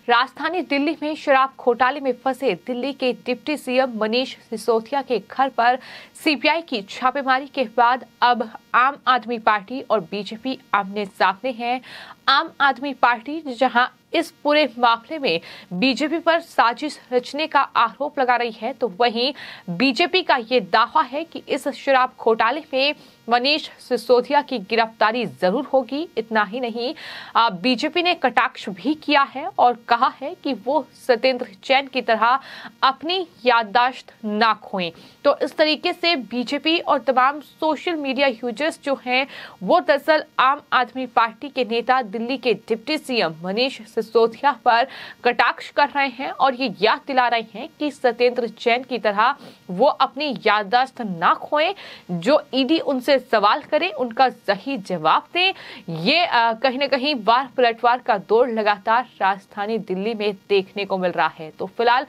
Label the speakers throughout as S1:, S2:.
S1: राजधानी दिल्ली में शराब घोटाले में फंसे दिल्ली के डिप्टी सीएम मनीष सिसोदिया के घर पर सीबीआई की छापेमारी के बाद अब आम आदमी पार्टी और बीजेपी आमने सामने हैं। आम आदमी पार्टी जहां इस पूरे मामले में बीजेपी पर साजिश रचने का आरोप लगा रही है, तो वहीं बीजेपी का ये दावा है कि इस शराब घोटाले में मनीष सिसोदिया की गिरफ्तारी जरूर होगी। इतना ही नहीं, बीजेपी ने कटाक्ष भी किया है और कहा है कि वो सत्येंद्र जैन की तरह अपनी याददाश्त ना खोएं। तो इस तरीके से बीजेपी और तमाम सोशल मीडिया यूजर्स जो हैं वो दरअसल आम आदमी पार्टी के नेता दिल्ली के डिप्टी सीएम मनीष सिसोदिया पर कटाक्ष कर रहे हैं और ये याद दिला रहे हैं कि सत्येंद्र जैन की तरह वो अपनी याददाश्त ना खोएं। जो ईडी उनसे सवाल करे उनका सही जवाब दें। ये कहीं ना कहीं वार पलटवार का दौर लगातार राजधानी दिल्ली में देखने को मिल रहा है। तो फिलहाल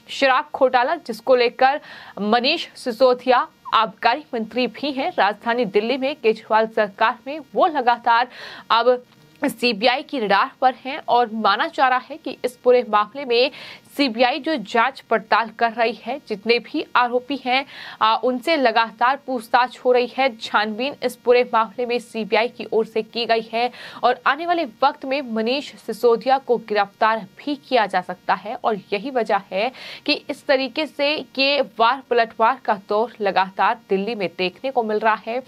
S1: शराब घोटाला जिसको लेकर मनीष सिसोदिया आबकारी मंत्री भी हैं राजधानी दिल्ली में केजरीवाल सरकार में, वो लगातार अब सीबीआई की रडार पर हैं और माना जा रहा है कि इस पूरे मामले में सीबीआई जो जांच पड़ताल कर रही है, जितने भी आरोपी हैं उनसे लगातार पूछताछ हो रही है। छानबीन इस पूरे मामले में सीबीआई की ओर से की गई है और आने वाले वक्त में मनीष सिसोदिया को गिरफ्तार भी किया जा सकता है। और यही वजह है कि इस तरीके से ये वार पलटवार का दौर लगातार दिल्ली में देखने को मिल रहा है।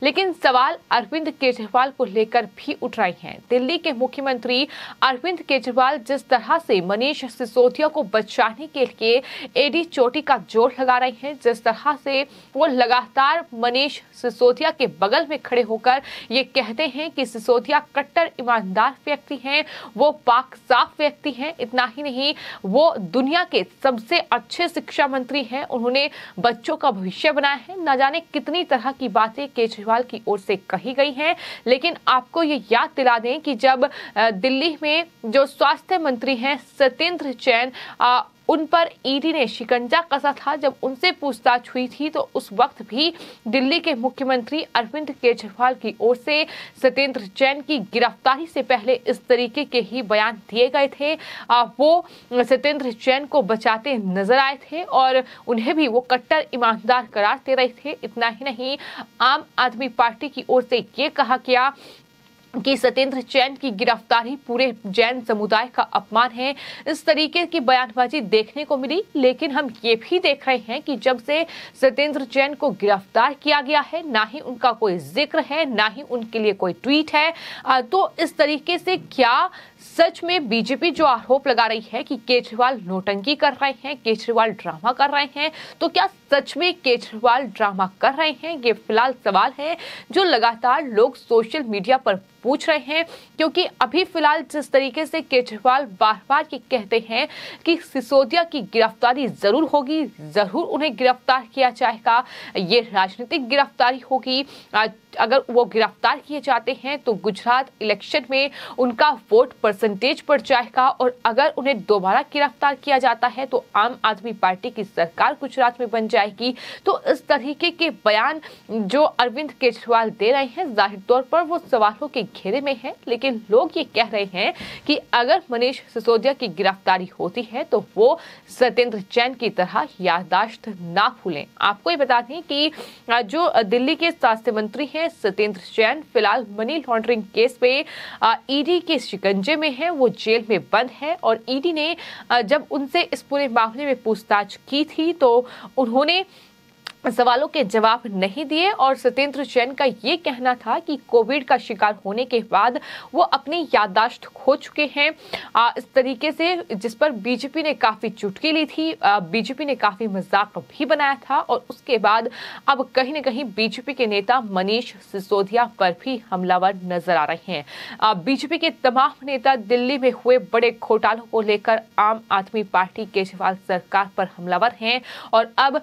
S1: लेकिन सवाल अरविंद केजरीवाल को लेकर भी उठ रहे हैं। दिल्ली के मुख्यमंत्री अरविंद केजरीवाल जिस तरह से मनीष सिसोदिया को बचाने के लिए एडी चोटी का जोर लगा रहे हैं, जिस तरह से वो लगातार मनीष सिसोदिया के बगल में खड़े होकर ये कहते हैं कि सिसोदिया कट्टर ईमानदार व्यक्ति हैं, वो पाक साफ व्यक्ति हैं। इतना ही नहीं, वो दुनिया के सबसे अच्छे शिक्षा मंत्री हैं, उन्होंने बच्चों का भविष्य बनाया है। न जाने कितनी तरह की बातें केजरीवाल की ओर से कही गई हैं। लेकिन आपको ये याद दिला दें कि जब दिल्ली में जो स्वास्थ्य मंत्री हैं सत्येंद्र जैन, उन पर ईडी ने शिकंजा कसा था, जब उनसे पूछताछ हुई थी तो उस वक्त भी दिल्ली के मुख्यमंत्री अरविंद केजरीवाल की ओर से सत्येंद्र जैन की गिरफ्तारी से पहले इस तरीके के ही बयान दिए गए थे। वो सत्येंद्र जैन को बचाते नजर आए थे और उन्हें भी वो कट्टर ईमानदार करार दे रहे थे। इतना ही नहीं, आम आदमी पार्टी की ओर से ये कहा गया कि सत्येंद्र जैन की गिरफ्तारी पूरे जैन समुदाय का अपमान है। इस तरीके की बयानबाजी देखने को मिली। लेकिन हम ये भी देख रहे हैं कि जब से सत्येंद्र जैन को गिरफ्तार किया गया है, ना ही उनका कोई जिक्र है, ना ही उनके लिए कोई ट्वीट है। तो इस तरीके से क्या सच में बीजेपी जो आरोप लगा रही है कि केजरीवाल नौटंकी कर रहे हैं, केजरीवाल ड्रामा कर रहे हैं, तो क्या सच में केजरीवाल ड्रामा कर रहे हैं? ये फिलहाल सवाल है जो लगातार लोग सोशल मीडिया पर पूछ रहे हैं। क्योंकि अभी फिलहाल जिस तरीके से केजरीवाल बार बार ये कहते हैं कि सिसोदिया की गिरफ्तारी जरूर होगी, जरूर उन्हें गिरफ्तार किया जाएगा, ये राजनीतिक गिरफ्तारी होगी। अगर वो गिरफ्तार किए जाते हैं तो गुजरात इलेक्शन में उनका वोट परसेंटेज बढ़ जाएगा और अगर उन्हें दोबारा गिरफ्तार किया जाता है तो आम आदमी पार्टी की सरकार गुजरात में बन जाएगी। तो इस तरीके के बयान जो अरविंद केजरीवाल दे रहे हैं, जाहिर तौर पर वो सवालों के घेरे में है। लेकिन लोग ये कह रहे हैं कि अगर मनीष सिसोदिया की गिरफ्तारी होती है तो वो सत्येंद्र जैन की तरह याददाश्त ना भूलें। आपको ये बता दें कि जो दिल्ली के स्वास्थ्य मंत्री हैं सत्येंद्र जैन, फिलहाल मनी लॉन्ड्रिंग केस पे ईडी के शिकंजे में है, वो जेल में बंद है। और ईडी ने जब उनसे इस पूरे मामले में पूछताछ की थी तो उन्होंने सवालों के जवाब नहीं दिए और सत्येंद्र जैन का ये कहना था कि कोविड का शिकार होने के बाद वो अपनी याददाश्त खो चुके हैं। इस तरीके से जिस पर बीजेपी ने काफी चुटकी ली थी, बीजेपी ने काफी मजाक भी बनाया था और उसके बाद अब कहीं न कहीं बीजेपी के नेता मनीष सिसोदिया पर भी हमलावर नजर आ रहे हैं। बीजेपी के तमाम नेता दिल्ली में हुए बड़े घोटालों को लेकर आम आदमी पार्टी केजरीवाल सरकार पर हमलावर हैं और अब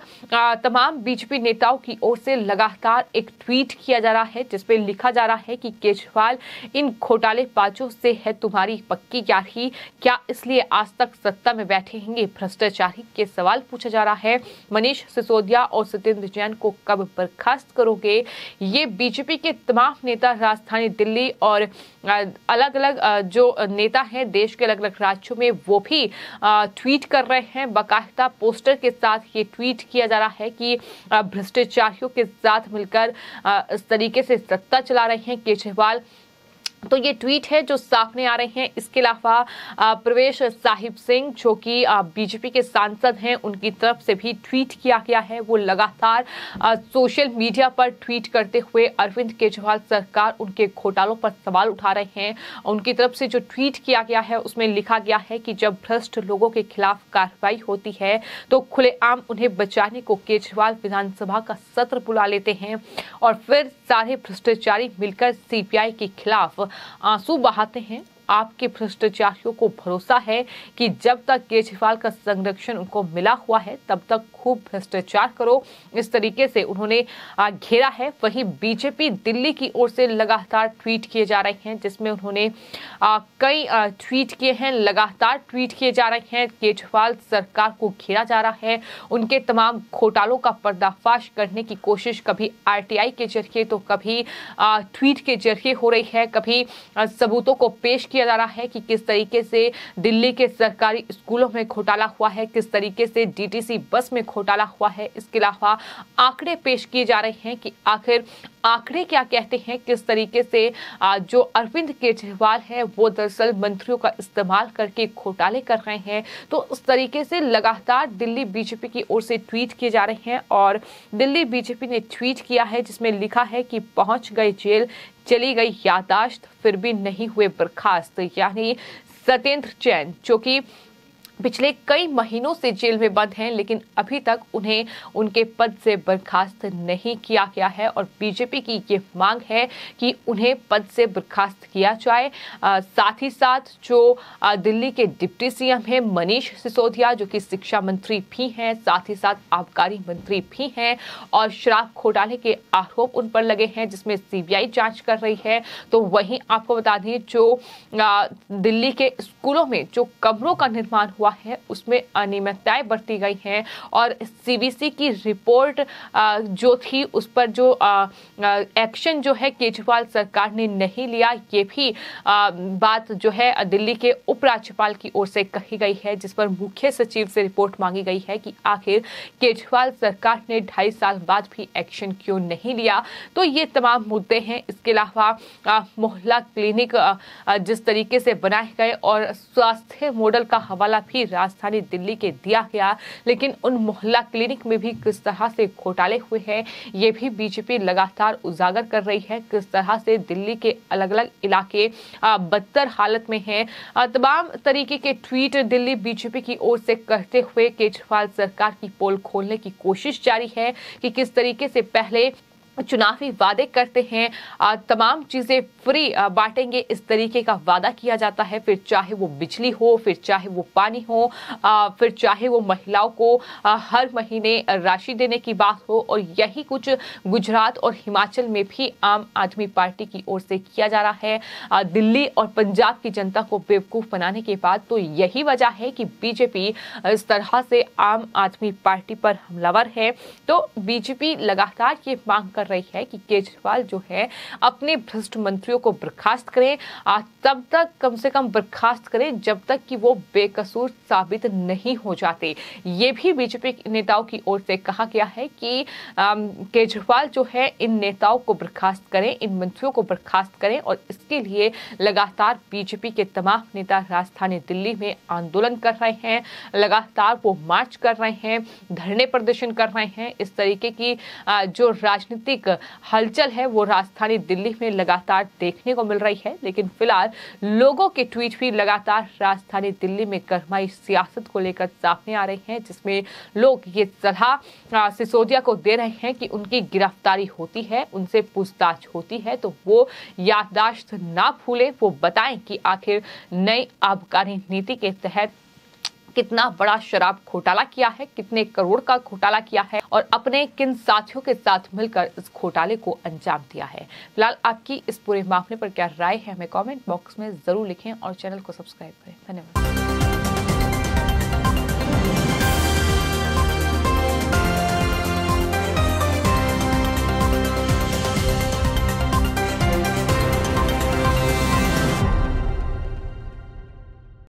S1: तमाम बीजेपी नेताओं की ओर से लगातार एक ट्वीट किया जा रहा है जिसपे लिखा जा रहा है कि केजरीवाल, इन घोटालेबाजों से है तुम्हारी पक्की यारी, क्या इसलिए आज तक सत्ता में बैठे हैं भ्रष्टाचारी के सवाल पूछा जा रहा है। मनीष सिसोदिया और सत्येंद्र जैन को कब बर्खास्त करोगे? ये बीजेपी के तमाम नेता राजधानी दिल्ली और अलग अलग जो नेता हैं देश के अलग अलग राज्यों में वो भी ट्वीट कर रहे हैं। बाकायदा पोस्टर के साथ ये ट्वीट किया जा रहा है कि भ्रष्टाचारियों के साथ मिलकर इस तरीके से सत्ता चला रहे हैं केजरीवाल। तो ये ट्वीट है जो सामने आ रहे हैं। इसके अलावा प्रवेश साहिब सिंह जो कि बीजेपी के सांसद हैं, उनकी तरफ से भी ट्वीट किया गया है। वो लगातार सोशल मीडिया पर ट्वीट करते हुए अरविंद केजरीवाल सरकार, उनके घोटालों पर सवाल उठा रहे हैं। उनकी तरफ से जो ट्वीट किया गया है उसमें लिखा गया है कि जब भ्रष्ट लोगों के खिलाफ कार्रवाई होती है तो खुलेआम उन्हें बचाने को केजरीवाल विधानसभा का सत्र बुला लेते हैं और फिर सारे भ्रष्टाचारी मिलकर सीबीआई के खिलाफ आंसू बहाते हैं। आपके भ्रष्टाचारियों को भरोसा है कि जब तक केजरीवाल का संरक्षण उनको मिला हुआ है तब तक खूब भ्रष्टाचार करो, इस तरीके से उन्होंने घेरा है। वहीं बीजेपी दिल्ली की ओर से लगातार ट्वीट किए जा रहे हैं जिसमें उन्होंने कई ट्वीट किए हैं, लगातार ट्वीट किए जा रहे हैं। केजरीवाल सरकार को घेरा जा रहा है, उनके तमाम घोटालों का पर्दाफाश करने की कोशिश कभी आरटीआई के जरिए तो कभी ट्वीट के जरिए हो रही है, कभी सबूतों को पेश किया जा रहा है कि किस तरीके से दिल्ली के सरकारी स्कूलों में घोटाला हुआ है, किस तरीके से डीटीसी बस में घोटाला हुआ है। इसके अलावा आंकड़े पेश किए जा रहे हैं कि आखिर आंकड़े क्या कहते हैं, किस तरीके से जो अरविंद केजरीवाल है वो दरअसल मंत्रियों का इस्तेमाल करके घोटाले कर रहे हैं। तो उस तरीके से लगातार दिल्ली बीजेपी की ओर से ट्वीट किए जा रहे हैं और दिल्ली बीजेपी ने ट्वीट किया है जिसमें लिखा है कि पहुंच गए जेल, चली गई यादाश्त, फिर भी नहीं हुए बर्खास्त। यानी सत्येंद्र जैन जो कि पिछले कई महीनों से जेल में बंद हैं लेकिन अभी तक उन्हें उनके पद से बर्खास्त नहीं किया गया है और बीजेपी की ये मांग है कि उन्हें पद से बर्खास्त किया जाए। साथ ही साथ जो दिल्ली के डिप्टी सीएम हैं मनीष सिसोदिया जो कि शिक्षा मंत्री भी हैं, साथ ही साथ आबकारी मंत्री भी हैं और शराब घोटाले के आरोप उन पर लगे हैं जिसमें सीबीआई जांच कर रही है। तो वहीं आपको बता दें जो दिल्ली के स्कूलों में जो कमरों का निर्माण हुआ है उसमें अनियमितताएं बरती गई हैं और सीबीसी की रिपोर्ट जो थी उस पर जो एक्शन जो है केजरीवाल सरकार ने नहीं लिया, ये भी बात जो है दिल्ली के उपराज्यपाल की ओर से कही गई है जिस पर मुख्य सचिव से रिपोर्ट मांगी गई है कि आखिर केजरीवाल सरकार ने 2.5 साल बाद भी एक्शन क्यों नहीं लिया। तो ये तमाम मुद्दे हैं। इसके अलावा मोहल्ला क्लिनिक जिस तरीके से बनाए गए और स्वास्थ्य मॉडल का हवाला भी राजधानी दिल्ली के दिया गया, लेकिन उन मोहल्ला क्लिनिक में भी किस तरह से घोटाले हुए हैं ये भी बीजेपी लगातार उजागर कर रही है। किस तरह से दिल्ली के अलग अलग इलाके बदतर हालत में हैं। तमाम तरीके के ट्वीट दिल्ली बीजेपी की ओर से करते हुए केजरीवाल सरकार की पोल खोलने की कोशिश जारी है कि किस तरीके से पहले चुनावी वादे करते हैं, तमाम चीजें फ्री बांटेंगे, इस तरीके का वादा किया जाता है। फिर चाहे वो बिजली हो, फिर चाहे वो पानी हो, फिर चाहे वो महिलाओं को हर महीने राशि देने की बात हो। और यही कुछ गुजरात और हिमाचल में भी आम आदमी पार्टी की ओर से किया जा रहा है दिल्ली और पंजाब की जनता को बेवकूफ बनाने के बाद। तो यही वजह है कि बीजेपी इस तरह से आम आदमी पार्टी पर हमलावर है। तो बीजेपी लगातार ये मांग कर रही है कि केजरीवाल जो है अपने भ्रष्ट मंत्रियों को बर्खास्त करें, तब तक कम से कम बर्खास्त करें जब तक कि वो बेकसूर साबित नहीं हो जाते। ये भी बीजेपी नेताओं की ओर से कहा गया है कि केजरीवाल जो है इन नेताओं को बर्खास्त करें, इन मंत्रियों को बर्खास्त करें और इसके लिए लगातार बीजेपी के तमाम नेता राजधानी दिल्ली में आंदोलन कर रहे हैं, लगातार वो मार्च कर रहे हैं, धरने प्रदर्शन कर रहे हैं। इस तरीके की जो राजनीतिक हलचल है वो राजधानी दिल्ली में लगातार देखने को मिल रही है। लेकिन फिलहाल लोगों के ट्वीट भी लगातार राजधानी दिल्ली में गरमाई सियासत को लेकर सामने आ रहे हैं जिसमें लोग ये सलाह सिसोदिया को दे रहे हैं कि उनकी गिरफ्तारी होती है, उनसे पूछताछ होती है तो वो याददाश्त ना भूले, वो बताएं कि आखिर नई आबकारी नीति के तहत कितना बड़ा शराब घोटाला किया है, कितने करोड़ का घोटाला किया है और अपने किन साथियों के साथ मिलकर इस घोटाले को अंजाम दिया है। फिलहाल आपकी इस पूरे मामले पर क्या राय है, हमें कमेंट बॉक्स में जरूर लिखें और चैनल को सब्सक्राइब करें। धन्यवाद।